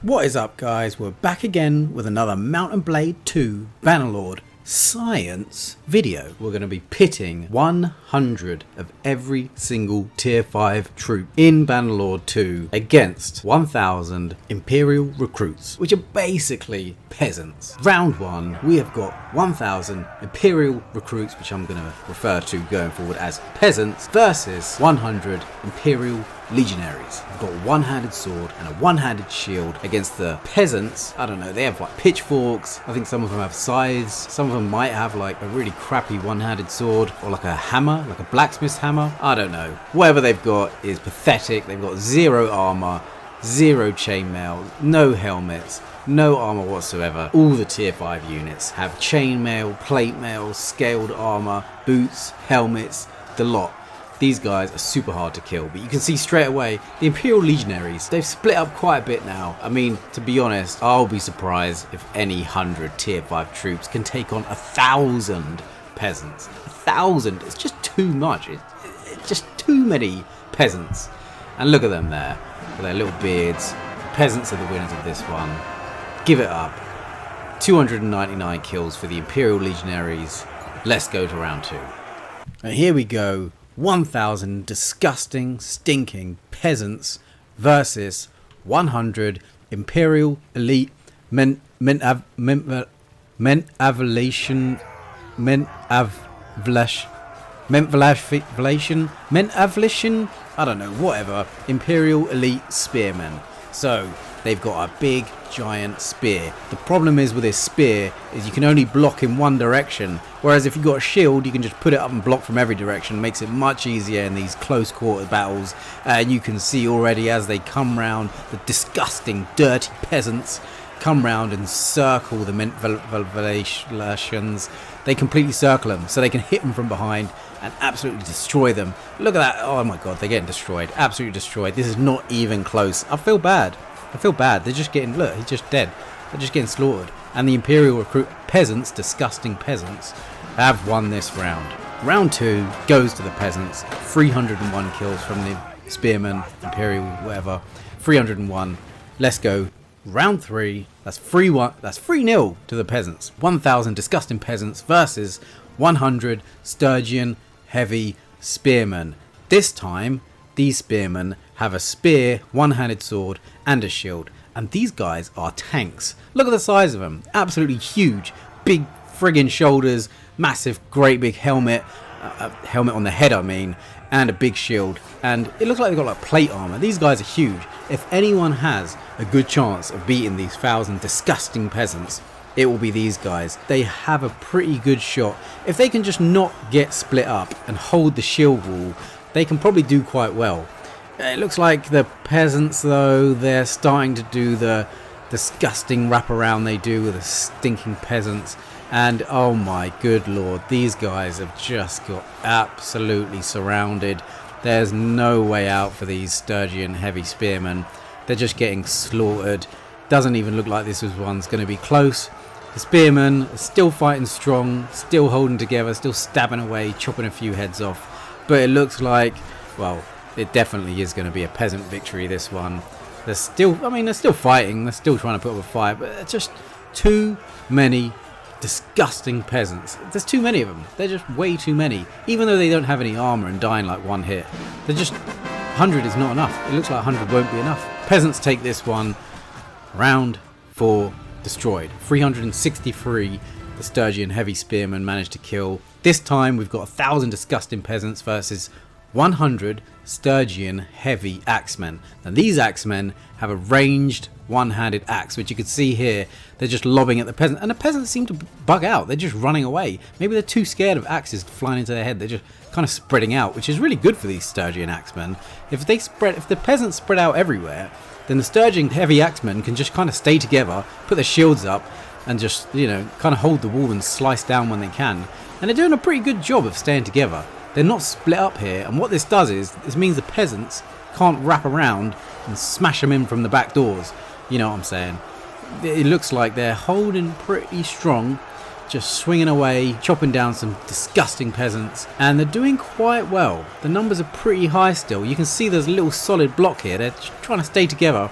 What is up, guys? We're back again with another Mount and Blade 2 Bannerlord Science video. We're going to be pitting 100 of every single tier 5 troop in Bannerlord 2 against 1000 Imperial recruits, which are basically peasants. Round 1, we have got 1000 Imperial recruits, which I'm going to refer to going forward as peasants, versus 100 Imperial Legionaries. We've got a one-handed sword and a one-handed shield against the peasants. I don't know, they have like pitchforks. I think some of them have scythes. Some of them might have like a really crappy one-handed sword or like a hammer, like a blacksmith's hammer. I don't know. Whatever they've got is pathetic. They've got zero armor, zero chainmail, no helmets, no armor whatsoever. All the tier 5 units have chainmail, plate mail, scaled armor, boots, helmets, the lot. These guys are super hard to kill, but you can see straight away the Imperial Legionaries, they've split up quite a bit now. I mean, to be honest, I'll be surprised if any 100 tier 5 troops can take on 1000 peasants. 1000, it's just too much. It's just too many peasants. And look at them there, with their little beards. Peasants are the winners of this one. Give it up. 299 kills for the Imperial Legionaries. Let's go to round 2. And here we go. 1000 disgusting, stinking peasants versus 100 Imperial elite Menavliation, I don't know, whatever, Imperial elite spearmen. So they've got a big giant spear. The problem is with this spear is you can only block in one direction, whereas if you've got a shield you can just put it up and block from every direction. Makes it much easier in these close quarter battles. And you can see already as they come round, the disgusting dirty peasants come round and circle the Menavliations. They completely circle them so they can hit them from behind and absolutely destroy them. Look at that. Oh my god, they're getting destroyed, absolutely destroyed. This is not even close. I feel bad. They're just getting, look, he's just dead. They're just getting slaughtered. And the Imperial recruit peasants, disgusting peasants, have won this round. Round 2 goes to the peasants. 301 kills from the spearmen, Imperial, whatever. 301. Let's go. Round 3. That's 3-1. That's 3-0 to the peasants. 1000 disgusting peasants versus 100 Sturgian heavy spearmen. This time, these spearmen have a spear, one-handed sword, and a shield. And these guys are tanks. Look at the size of them. Absolutely huge. Big friggin' shoulders. Massive, great big helmet. Helmet on the head, I mean. And a big shield. And it looks like they've got like plate armor. These guys are huge. If anyone has a good chance of beating these 1000 disgusting peasants, it will be these guys. They have a pretty good shot. If they can just not get split up and hold the shield wall, they can probably do quite well. It looks like the peasants, though, they're starting to do the disgusting wraparound they do with the stinking peasants. And oh my good lord, these guys have just got absolutely surrounded. There's no way out for these Sturgian heavy spearmen. They're just getting slaughtered. Doesn't even look like this one's going to be close. The spearmen are still fighting strong, still holding together, still stabbing away, chopping a few heads off. But it looks like, well, it definitely is going to be a peasant victory, this one. They're still fighting, they're still trying to put up a fight, but it's just too many disgusting peasants. There's too many of them. They're just way too many. Even though they don't have any armor and die in like one hit, they're just, 100 is not enough. It looks like 100 won't be enough. Peasants take this one. Round 4 destroyed. 363 the Sturgian heavy spearmen managed to kill. This time we've got 1000 disgusting peasants versus 100 Sturgian heavy axemen. And these axemen have a ranged one-handed axe, which you can see here. They're just lobbing at the peasant, and the peasants seem to bug out. They're just running away. Maybe they're too scared of axes flying into their head. They're just kind of spreading out, which is really good for these Sturgian axemen. If the peasants spread out everywhere, then the Sturgian heavy axemen can just kind of stay together, put their shields up, and just, you know, kind of hold the wall and slice down when they can. And they're doing a pretty good job of staying together. They're not split up here, and what this does is, this means the peasants can't wrap around and smash them in from the back doors. You know what I'm saying? It looks like they're holding pretty strong, just swinging away, chopping down some disgusting peasants, and they're doing quite well. The numbers are pretty high still. You can see there's a little solid block here. They're trying to stay together.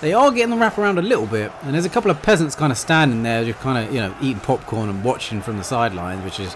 They are getting the wrap around a little bit, and there's a couple of peasants kind of standing there, just kind of, you know, eating popcorn and watching from the sidelines, which is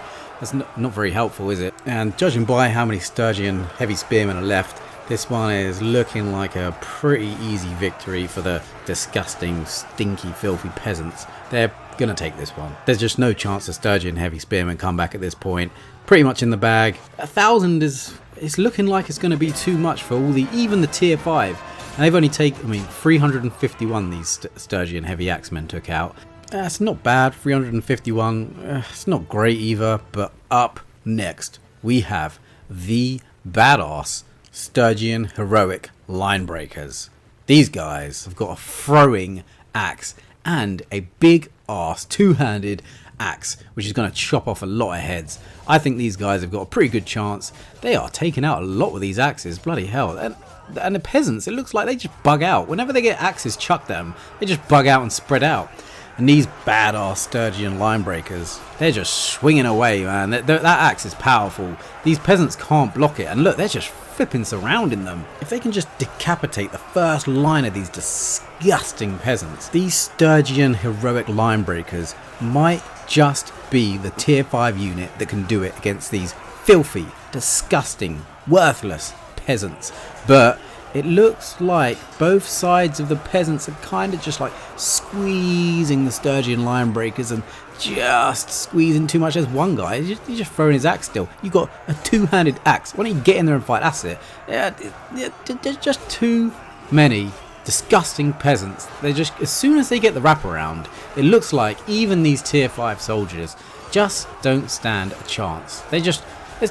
not very helpful, is it? And judging by how many Sturgian heavy spearmen are left, this one is looking like a pretty easy victory for the disgusting, stinky, filthy peasants. They're going to take this one. There's just no chance the Sturgian heavy spearmen come back at this point. Pretty much in the bag. 1,000 is looking like it's going to be too much for even the tier 5. And they've only taken, 351 these Sturgian heavy axemen took out. That's not bad, 351. It's not great either, but up next we have the badass Sturgian heroic line breakers. These guys have got a throwing axe and a big ass two-handed axe, which is going to chop off a lot of heads. I think these guys have got a pretty good chance. They are taking out a lot with these axes, bloody hell. And the peasants, it looks like they just bug out. Whenever they get axes chucked at them, they just bug out and spread out. And these badass Sturgian line breakers, they're just swinging away, man. That axe is powerful. These peasants can't block it. And look, they're just flipping surrounding them. If they can just decapitate the first line of these disgusting peasants, these Sturgian heroic line breakers might just be the tier 5 unit that can do it against these filthy, disgusting, worthless peasants. But it looks like both sides of the peasants are kind of just like squeezing the Sturgian line breakers and just squeezing too much. There's one guy, he's just throwing his axe still. You got a two-handed axe. Why don't you get in there and fight? That's it. There's just too many disgusting peasants. They just, as soon as they get the wraparound, it looks like even these tier 5 soldiers just don't stand a chance. There's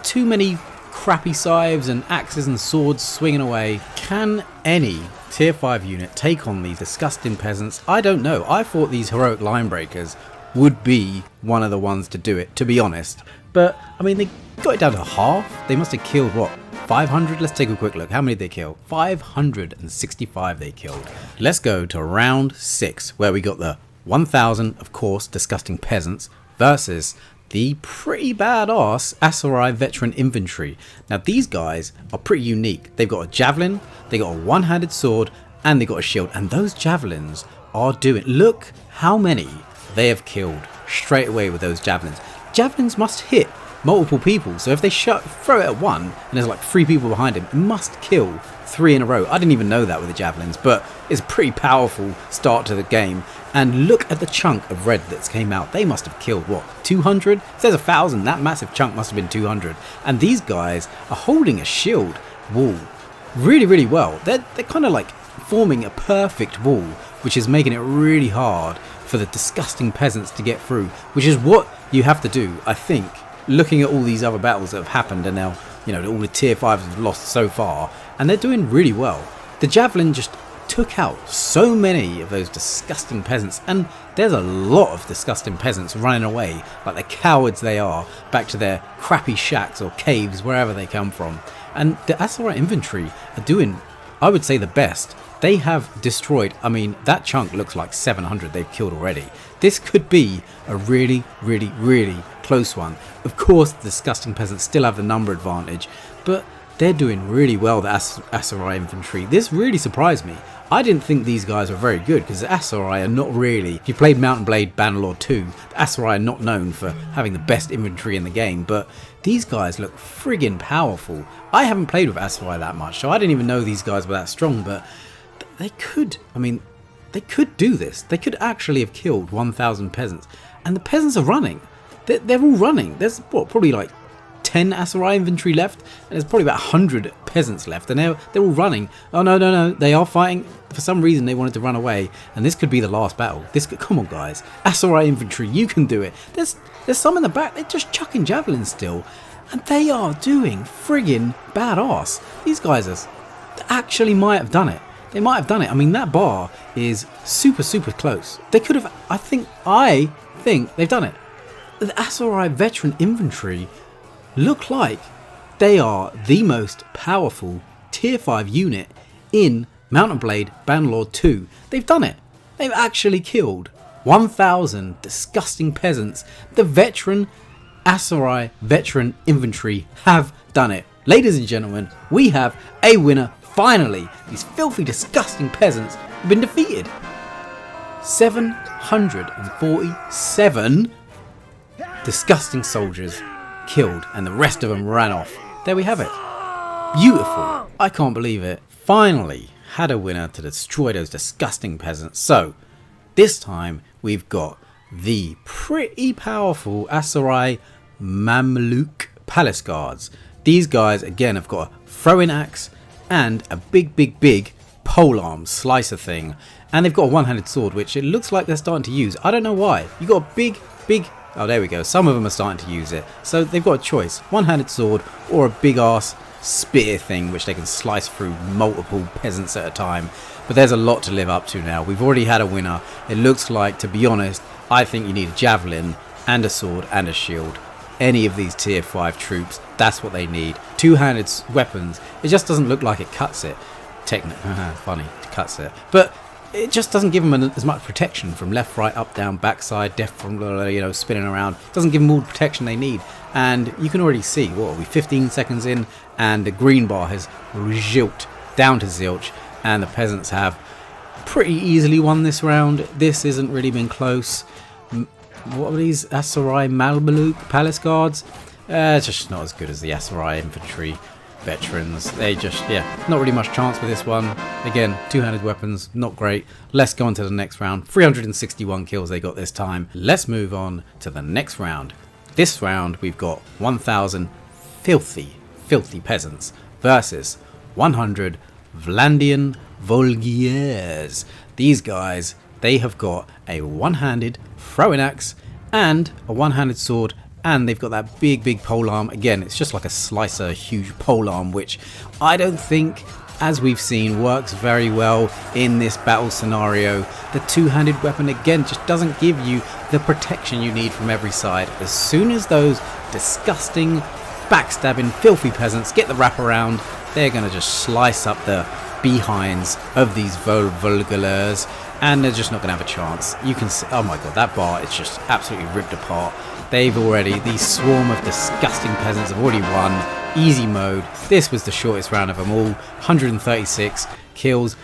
too many crappy scythes and axes and swords swinging away. Can any tier 5 unit take on these disgusting peasants? I don't know. I thought these heroic line breakers would be one of the ones to do it, to be honest. But they got it down to half. They must have killed what, 500? Let's take a quick look. How many did they kill? 565 they killed. Let's go to round 6, where we got the 1,000, of course, disgusting peasants versus the pretty badass Aserai veteran infantry. Now these guys are pretty unique. They've got a javelin, they got a one-handed sword, and they got a shield. And those javelins are doing, look how many they have killed straight away with those javelins. Javelins must hit multiple people, so if they throw it at one and there's like 3 people behind him, it must kill 3 in a row. I didn't even know that with the javelins, but it's a pretty powerful start to the game. And look at the chunk of red that's came out. They must have killed what, 200? If there's 1,000, that massive chunk must have been 200. And these guys are holding a shield wall really, really well. They're kind of like forming a perfect wall, which is making it really hard for the disgusting peasants to get through, which is what you have to do, I think, looking at all these other battles that have happened. And now, all the tier 5s have lost so far, and they're doing really well. The javelin just took out so many of those disgusting peasants, and there's a lot of disgusting peasants running away like the cowards they are, back to their crappy shacks or caves, wherever they come from. And the Aserai infantry are doing, I would say, the best. They have destroyed, that chunk looks like 700 they've killed already. This could be a really, really, really close one. Of course, the disgusting peasants still have the number advantage, but they're doing really well, the Aserai infantry. This really surprised me. I didn't think these guys were very good, because the Aserai are not really, if you played Mount and Blade Bannerlord 2, the Aserai are not known for having the best infantry in the game, but these guys look friggin' powerful. I haven't played with Aserai that much, so I didn't even know these guys were that strong, but they could, they could do this. They could actually have killed 1,000 peasants, and the peasants are running. They're all running. There's what, probably like 10 Aserai infantry left, and there's probably about 100 peasants left, and they're all running. Oh no, they are fighting. For some reason they wanted to run away, and this could be the last battle. Come on guys, Aserai infantry, you can do it. There's some in the back, they're just chucking javelins still, and they are doing friggin' badass. These guys actually might have done it. They might have done it. That bar is super, super close. They could have, I think they've done it. The Aserai veteran infantry look like they are the most powerful tier 5 unit in Mount & Blade Bannerlord 2. They've done it. They've actually killed 1,000 disgusting peasants. The veteran Aserai veteran infantry have done it. Ladies and gentlemen, we have a winner finally. These filthy, disgusting peasants We've been defeated. 747 disgusting soldiers killed, and the rest of them ran off. There we have it. Beautiful. I can't believe it. Finally had a winner to destroy those disgusting peasants. So this time we've got the pretty powerful Aserai Mamluke Palace Guards. These guys again have got a throwing axe and a big polearm slicer thing, and they've got a one-handed sword, which it looks like they're starting to use. I don't know why. You got a big oh, there we go, some of them are starting to use it, so they've got a choice: one-handed sword or a big ass spear thing which they can slice through multiple peasants at a time. But there's a lot to live up to now. We've already had a winner. It looks like, to be honest, I think you need a javelin and a sword and a shield. Any of these tier 5 troops, that's what they need. Two-handed weapons, it just doesn't look like it cuts it. Funny, it cuts it. But it just doesn't give them as much protection from left, right, up, down, backside, death from, spinning around. It doesn't give them all the protection they need. And you can already see, what are we, 15 seconds in, and the green bar has zilched down to zilch, and the peasants have pretty easily won this round. This hasn't really been close. What are these Aserai Mamluke Palace Guards? It's just not as good as the Aserai Infantry veterans. They just, not really much chance with this one. Again, two-handed weapons, not great. Let's go on to the next round. 361 kills they got this time. Let's move on to the next round. This round we've got 1,000 filthy peasants versus 100 Vlandian Voulgiers. These guys, they have got a one-handed throwing axe and a one-handed sword, and they've got that big polearm. Again, it's just like a slicer, huge polearm, which I don't think, as we've seen, works very well in this battle scenario. The two-handed weapon, again, just doesn't give you the protection you need from every side. As soon as those disgusting, backstabbing, filthy peasants get the wraparound, they're going to just slice up the behinds of these Voulgiers, and they're just not going to have a chance. You can see, oh my god, that bar is just absolutely ripped apart. These swarm of disgusting peasants have already won. Easy mode. This was the shortest round of them all. 136 kills.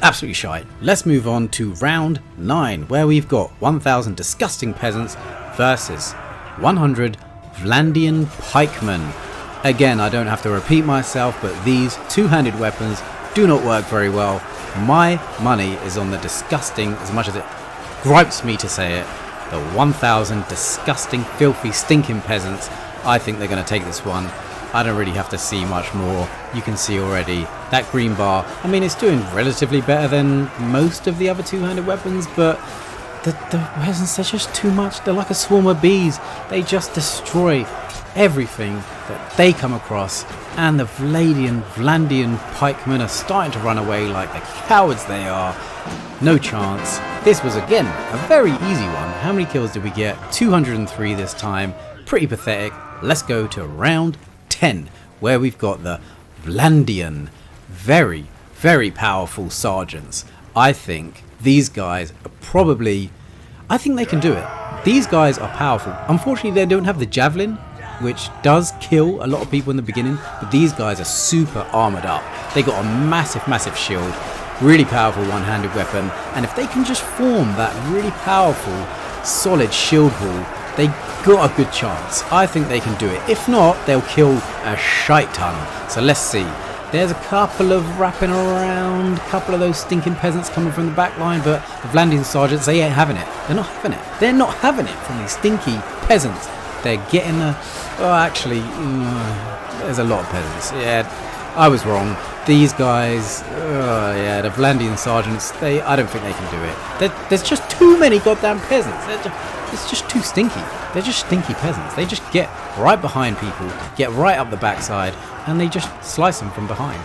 Absolutely shite. Let's move on to round 9, where we've got 1,000 disgusting peasants versus 100 Vlandian Pikemen. Again, I don't have to repeat myself, but these two-handed weapons do not work very well. My money is on the disgusting, as much as it gripes me to say it, the 1,000 disgusting, filthy, stinking peasants. I think they're going to take this one. I don't really have to see much more. You can see already that green bar. I mean, it's doing relatively better than most of the other two-handed weapons, but the peasants, they're just too much. They're like a swarm of bees. They just destroy everything that they come across, and the Vlandian Pikemen are starting to run away like the cowards they are. No chance. This was, again, a very easy one. How many kills did we get? 203 this time. Pretty pathetic. Let's go to round 10, where we've got the Vlandian, very powerful sergeants. I think these guys are probably, I think they can do it. These guys are powerful. Unfortunately, they don't have the javelin, which does kill a lot of people in the beginning, but these guys are super armored up. They got a massive shield, really powerful one-handed weapon, and if they can just form that really powerful solid shield wall, they got a good chance. I think they can do it. If not, they'll kill a shite ton. So let's see. There's a couple of wrapping around, a couple of those stinking peasants coming from the back line, but the Vlandian Sergeants, they ain't having it. They're not having it. They're not having it from these stinky peasants. They're getting a... Oh, actually, there's a lot of peasants. Yeah, I was wrong. These guys, the Vlandian Sergeants, I don't think they can do it. There's just too many goddamn peasants. It's just too stinky. They're just stinky peasants. They just get right behind people, get right up the backside, and they just slice them from behind.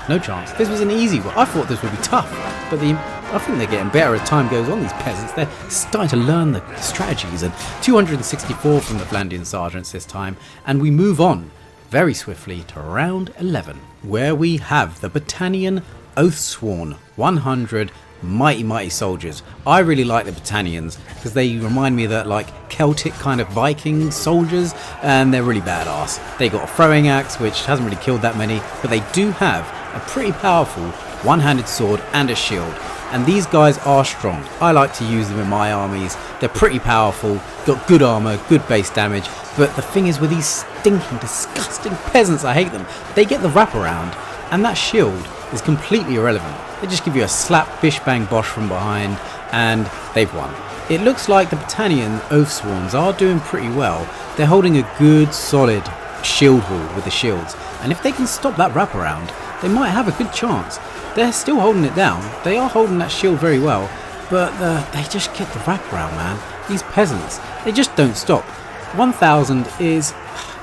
No chance. This was an easy one. I thought this would be tough, but I think they're getting better as time goes on, these peasants. They're starting to learn the strategies, and 264 from the Vlandian Sergeants this time, and we move on very swiftly to round 11, where we have the Battanian Oathsworn, 100 mighty soldiers. I really like the Battanians because they remind me of that like Celtic kind of Viking soldiers, and they're really badass. They got a throwing axe, which hasn't really killed that many, but they do have a pretty powerful one-handed sword and a shield. And these guys are strong. I like to use them in my armies. They're pretty powerful, got good armor, good base damage. But the thing is with these stinking, disgusting peasants, I hate them. They get the wraparound, and that shield is completely irrelevant. They just give you a slap, bish bang bosh from behind, and they've won. It looks like the Battanian Oathsworns are doing pretty well. They're holding a good, solid shield wall with the shields. And if they can stop that wraparound, they might have a good chance. They're still holding it down. They are holding that shield very well. But they just get the wraparound, man. These peasants, they just don't stop. 1,000 is...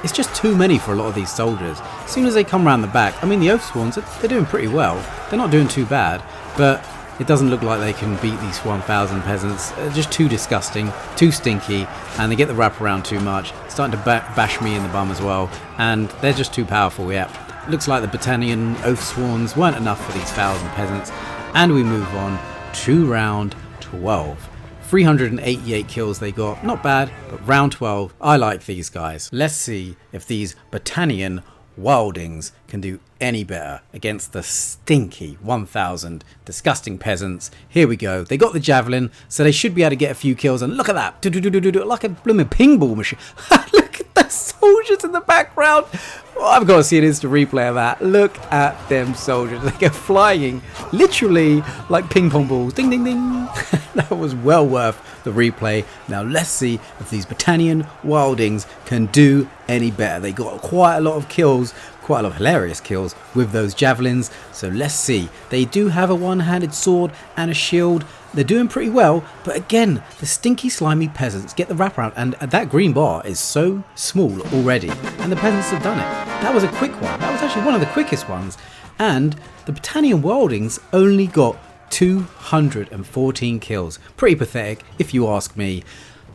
it's just too many for a lot of these soldiers. As soon as they come around the back, I mean the Oathsworns, they're doing pretty well. They're not doing too bad. But it doesn't look like they can beat these 1,000 peasants. They're just too disgusting, too stinky, and they get the wraparound too much. Starting to bash me in the bum as well, and they're just too powerful, yeah. Looks like the Battanian Oathsworns weren't enough for these 1,000 peasants, and we move on to round 12. 388 kills they got, not bad, but round 12, I like these guys. Let's see if these Battanian Wildlings can do any better against the stinky 1,000 disgusting peasants. Here we go. They got the javelin, so they should be able to get a few kills. And look at that, like a blooming pinball machine. Look at the soldiers in the background. Oh, I've got to see an instant replay of that. Look at them soldiers. They go flying, literally like ping pong balls. Ding, ding, ding. That was well worth the replay. Now let's see if these Battanian Wildlings can do any better. They got quite a lot of kills, quite a lot of hilarious kills with those javelins. So let's see. They do have a one-handed sword and a shield. They're doing pretty well, but again, the stinky, slimy peasants get the wraparound, and that green bar is so small already, and the peasants have done it. That was a quick one. That was actually one of the quickest ones, and the Battanian Wildlings only got 214 kills. Pretty pathetic, if you ask me.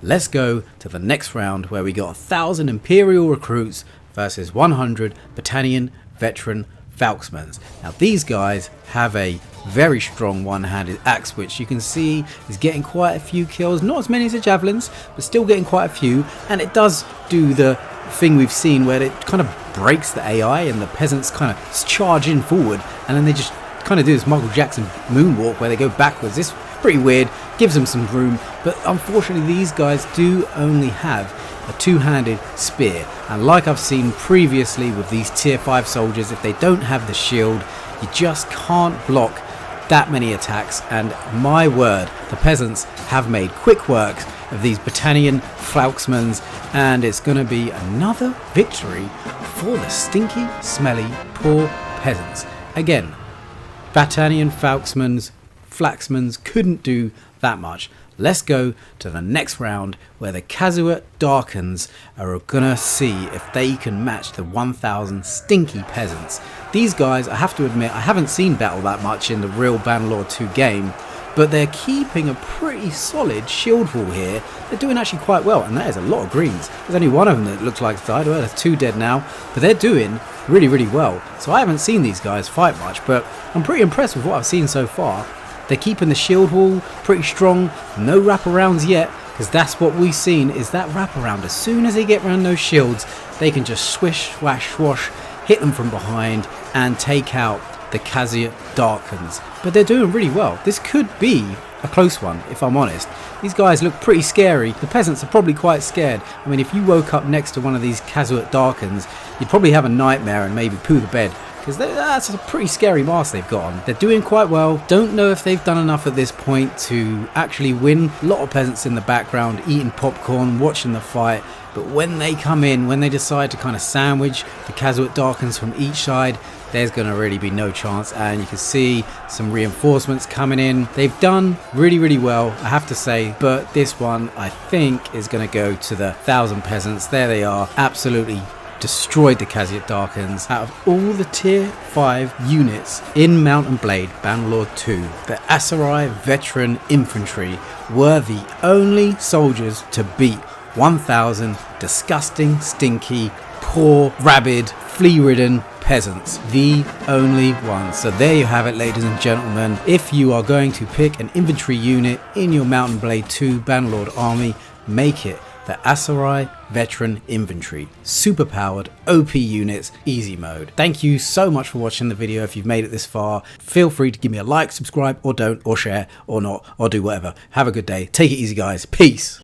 Let's go to the next round, where we got 1,000 Imperial recruits versus 100 Battanian veteran Falxmans. Now these guys have a very strong one-handed axe, which you can see is getting quite a few kills. Not as many as the javelins, but still getting quite a few. And it does do the thing we've seen where it kind of breaks the AI and the peasants kind of charge in forward, and then they just kind of do this Michael Jackson moonwalk where they go backwards. This is pretty weird, gives them some room, but unfortunately these guys do only have a two-handed spear, and like I've seen previously with these tier 5 soldiers, if they don't have the shield, you just can't block that many attacks. And my word, the peasants have made quick work of these Battanian Falxmans, and it's going to be another victory for the stinky, smelly, poor peasants. Again, Battanian Falxmans couldn't do that much. Let's go to the next round, where the Khuzait Darkhans are gonna see if they can match the 1,000 stinky peasants. These guys, I have to admit, I haven't seen battle that much in the real Bannerlord 2 game, but they're keeping a pretty solid shield wall here. They're doing actually quite well, and that is a lot of greens. There's only one of them that looks like it's died. Well, there's 2 dead now, but they're doing really, really well. So I haven't seen these guys fight much, but I'm pretty impressed with what I've seen so far. They're keeping the shield wall pretty strong. No wraparounds yet, because that's what we've seen, is that wraparound. As soon as they get around those shields, they can just swish, swash, swash, hit them from behind and take out the Khuzait Darkhans. But they're doing really well. This could be a close one, if I'm honest. These guys look pretty scary. The peasants are probably quite scared. I mean, if you woke up next to one of these Khuzait Darkhans, you'd probably have a nightmare and maybe poo the bed, because that's a pretty scary mask they've got on. They're doing quite well. Don't know if they've done enough at this point to actually win. A lot of peasants in the background eating popcorn, watching the fight. But when they come in, when they decide to kind of sandwich the Khuzait Darkhans from each side, there's going to really be no chance. And you can see some reinforcements coming in. They've done really, really well, I have to say. But this one, I think, is going to go to the 1,000 peasants. There they are, absolutely destroyed the Khuzait Darkhans. Out of all the tier 5 units in Mount and Blade Bannerlord 2, the Aserai veteran infantry were the only soldiers to beat 1,000 disgusting, stinky, poor, rabid, flea-ridden peasants. The only ones. So there you have it, ladies and gentlemen. If you are going to pick an infantry unit in your Mount and Blade 2 Bannerlord army, make it the Aserai Veteran Infantry. Super powered, OP units, easy mode. Thank you so much for watching the video. If you've made it this far, feel free to give me a like, subscribe, or don't, or share, or not, or do whatever. Have a good day. Take it easy, guys. Peace.